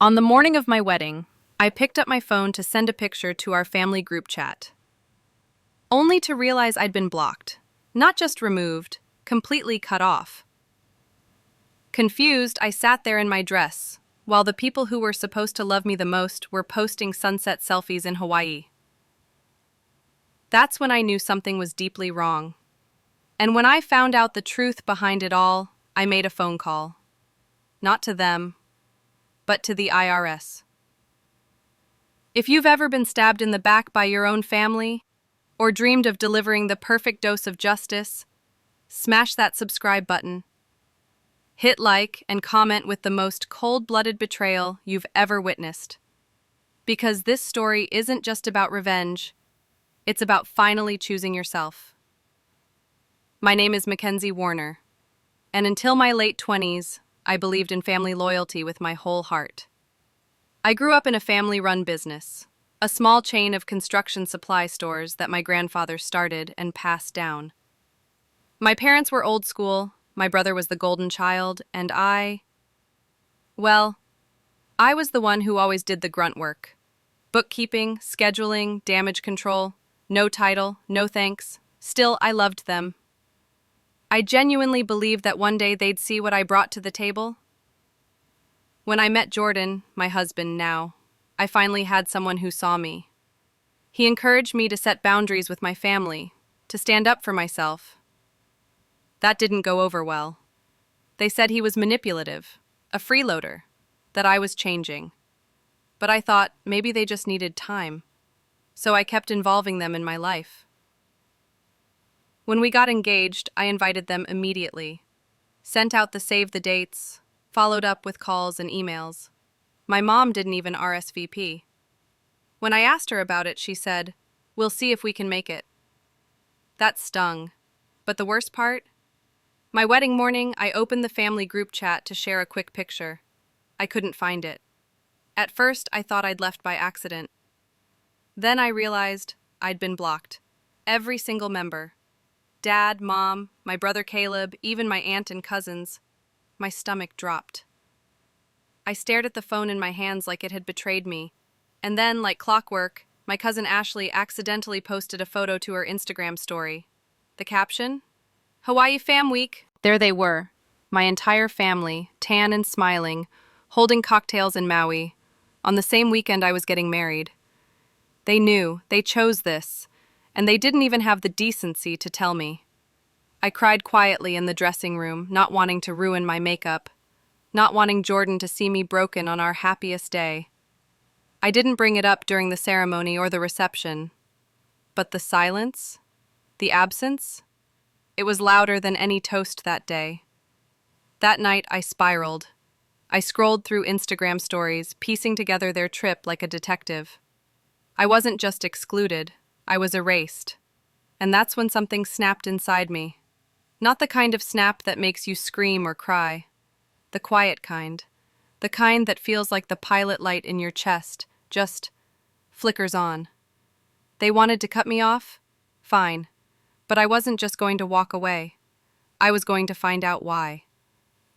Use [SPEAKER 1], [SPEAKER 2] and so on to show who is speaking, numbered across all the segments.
[SPEAKER 1] On the morning of my wedding, I picked up my phone to send a picture to our family group chat, only to realize I'd been blocked. Not just removed, completely cut off. Confused, I sat there in my dress, while the people who were supposed to love me the most were posting sunset selfies in Hawaii. That's when I knew something was deeply wrong. And when I found out the truth behind it all, I made a phone call. Not to them, but to the IRS. If you've ever been stabbed in the back by your own family, or dreamed of delivering the perfect dose of justice, smash that subscribe button. Hit like and comment with the most cold-blooded betrayal you've ever witnessed. Because this story isn't just about revenge, it's about finally choosing yourself. My name is Mackenzie Warner, and until my late 20s, I believed in family loyalty with my whole heart. I grew up in a family-run business, a small chain of construction supply stores that my grandfather started and passed down. My parents were old school, my brother was the golden child, and I was the one who always did the grunt work. Bookkeeping, scheduling, damage control, no title, no thanks. Still, I loved them. I genuinely believed that one day they'd see what I brought to the table. When I met Jordan, my husband now, I finally had someone who saw me. He encouraged me to set boundaries with my family, to stand up for myself. That didn't go over well. They said he was manipulative, a freeloader, that I was changing. But I thought maybe they just needed time, so I kept involving them in my life. When we got engaged, I invited them immediately, sent out the save the dates, followed up with calls and emails. My mom didn't even RSVP. When I asked her about it, she said, "We'll see if we can make it." That stung. But the worst part? My wedding morning, I opened the family group chat to share a quick picture. I couldn't find it. At first, I thought I'd left by accident. Then I realized I'd been blocked. Every single member. Dad, Mom, my brother Caleb, even my aunt and cousins. My stomach dropped. I stared at the phone in my hands like it had betrayed me. And then, like clockwork, my cousin Ashley accidentally posted a photo to her Instagram story. The caption? Hawaii Fam Week. There they were, my entire family, tan and smiling, holding cocktails in Maui, on the same weekend I was getting married. They knew, they chose this, and they didn't even have the decency to tell me. I cried quietly in the dressing room, not wanting to ruin my makeup, not wanting Jordan to see me broken on our happiest day. I didn't bring it up during the ceremony or the reception. But the silence, the absence, it was louder than any toast that day. That night, I spiraled. I scrolled through Instagram stories, piecing together their trip like a detective. I wasn't just excluded, I was erased. And that's when something snapped inside me. Not the kind of snap that makes you scream or cry. The quiet kind. The kind that feels like the pilot light in your chest, just flickers on. They wanted to cut me off? Fine. But I wasn't just going to walk away. I was going to find out why.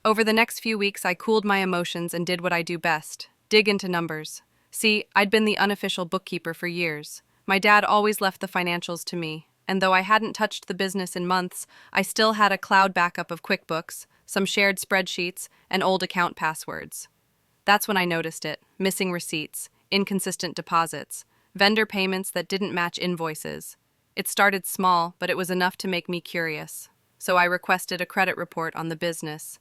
[SPEAKER 1] Over the next few weeks, I cooled my emotions and did what I do best, dig into numbers. See, I'd been the unofficial bookkeeper for years. My dad always left the financials to me, and though I hadn't touched the business in months, I still had a cloud backup of QuickBooks, some shared spreadsheets, and old account passwords. That's when I noticed it: missing receipts, inconsistent deposits, vendor payments that didn't match invoices. It started small, but it was enough to make me curious. So I requested a credit report on the business.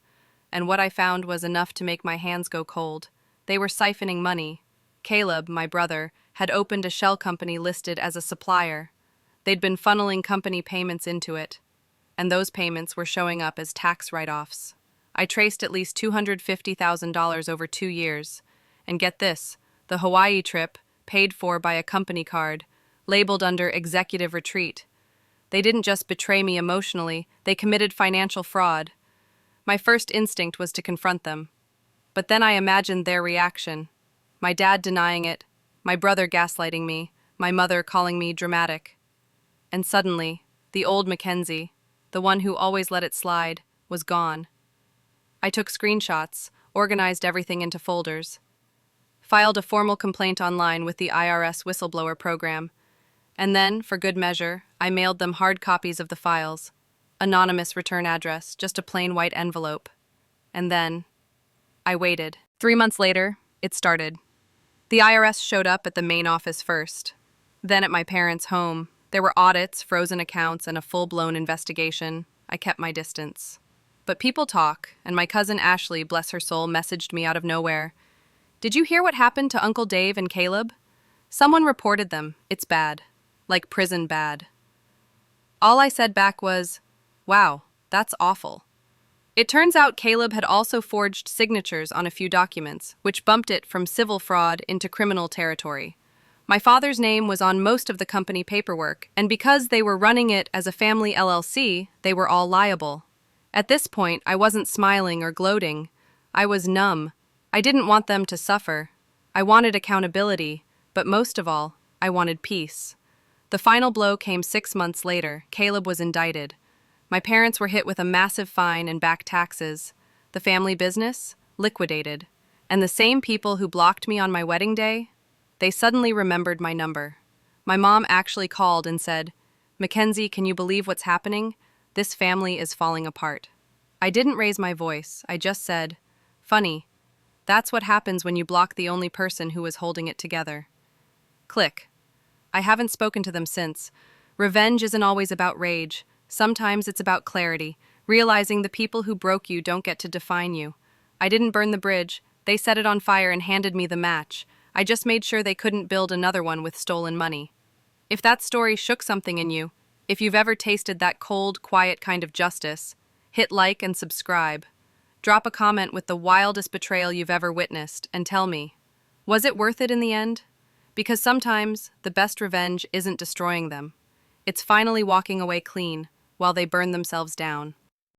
[SPEAKER 1] And what I found was enough to make my hands go cold. They were siphoning money. Caleb, my brother, had opened a shell company listed as a supplier. They'd been funneling company payments into it, and those payments were showing up as tax write-offs. I traced at least $250,000 over 2 years. And get this, the Hawaii trip, paid for by a company card, labeled under executive retreat. They didn't just betray me emotionally, they committed financial fraud. My first instinct was to confront them. But then I imagined their reaction. My dad denying it, my brother gaslighting me, my mother calling me dramatic. And suddenly, the old Mackenzie, the one who always let it slide, was gone. I took screenshots, organized everything into folders. filed a formal complaint online with the IRS whistleblower program, and then, for good measure, I mailed them hard copies of the files. Anonymous return address, just a plain white envelope. And then, I waited. 3 months later, it started. The IRS showed up at the main office first. Then at my parents' home. There were audits, frozen accounts, and a full-blown investigation. I kept my distance. But people talk, and my cousin Ashley, bless her soul, messaged me out of nowhere. "Did you hear what happened to Uncle Dave and Caleb? Someone reported them. It's bad. Like prison bad." All I said back was, "Wow, that's awful." It turns out Caleb had also forged signatures on a few documents, which bumped it from civil fraud into criminal territory. My father's name was on most of the company paperwork, and because they were running it as a family LLC, they were all liable. At this point, I wasn't smiling or gloating. I was numb. I didn't want them to suffer. I wanted accountability, but most of all, I wanted peace. The final blow came 6 months later. Caleb was indicted. My parents were hit with a massive fine and back taxes. The family business? Liquidated. And the same people who blocked me on my wedding day? They suddenly remembered my number. My mom actually called and said, "Mackenzie, can you believe what's happening? This family is falling apart." I didn't raise my voice. I just said, "Funny. That's what happens when you block the only person who is holding it together." Click. I haven't spoken to them since. Revenge isn't always about rage. Sometimes it's about clarity, realizing the people who broke you don't get to define you. I didn't burn the bridge. They set it on fire and handed me the match. I just made sure they couldn't build another one with stolen money. If that story shook something in you, if you've ever tasted that cold, quiet kind of justice, hit like and subscribe. Drop a comment with the wildest betrayal you've ever witnessed and tell me, was it worth it in the end? Because sometimes the best revenge isn't destroying them. It's finally walking away clean while they burn themselves down.